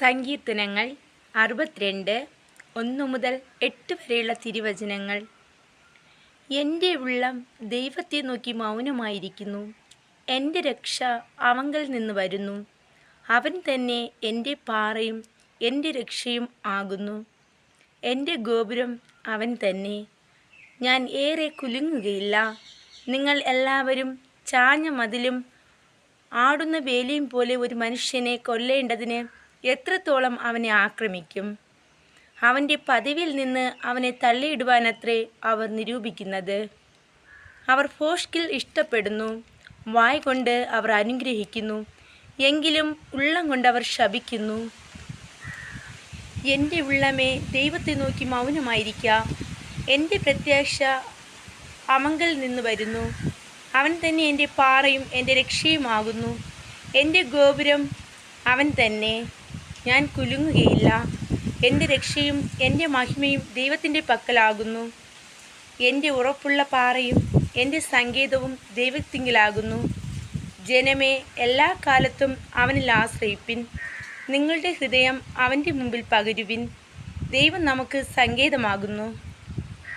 സങ്കീർത്തനങ്ങൾ 62 1 മുതൽ 8 വരെയുള്ള തിരുവചനങ്ങൾ. എൻ്റെ ഉള്ളം ദൈവത്തെ നോക്കി മൗനമായിരിക്കുന്നു. എൻ്റെ രക്ഷ അവങ്കൽ നിന്ന് വരുന്നു. അവൻ തന്നെ എൻ്റെ പാറയും എൻ്റെ രക്ഷയും ആകുന്നു. എൻ്റെ ഗോപുരം അവൻ തന്നെ. ഞാൻ ഏറെ കുലുങ്ങുകയില്ല. നിങ്ങൾ എല്ലാവരും ചാഞ്ഞ മതിലും ആടുന്ന വേലിയും പോലെ ഒരു മനുഷ്യനെ കൊല്ലേണ്ടതിന് എത്രത്തോളം അവനെ ആക്രമിക്കും? അവൻ്റെ പദവിയിൽ നിന്ന് അവനെ തള്ളിയിടുവാനത്രേ അവർ നിരൂപിക്കുന്നത്. അവർ ഭോഷ്കിൽ ഇഷ്ടപ്പെടുന്നു, വായ് കൊണ്ട് അവർ അനുഗ്രഹിക്കുന്നു, എങ്കിലും ഉള്ളം കൊണ്ട് അവർ ശപിക്കുന്നു. എൻ്റെ ഉള്ളമേ, ദൈവത്തെ നോക്കി മൗനമായിരിക്കുക. എൻ്റെ പ്രത്യാശ അവങ്കൽ നിന്ന് വരുന്നു. അവൻ തന്നെ എൻ്റെ പാറയും എൻ്റെ രക്ഷയുമാകുന്നു. എൻ്റെ ഗോപുരം അവൻ തന്നെ. ഞാൻ കുലുങ്ങുകയില്ല. എൻ്റെ രക്ഷയും എൻ്റെ മഹിമയും ദൈവത്തിൻ്റെ പക്കലാകുന്നു. എൻ്റെ ഉറപ്പുള്ള പാറയും എൻ്റെ സങ്കേതവും ദൈവത്തിങ്കലാകുന്നു. ജനമേ, എല്ലാ കാലത്തും അവനിൽ ആശ്രയിപ്പിൻ. നിങ്ങളുടെ ഹൃദയം അവൻ്റെ മുമ്പിൽ പകരുവിൻ. ദൈവം നമുക്ക് സങ്കേതമാകുന്നു.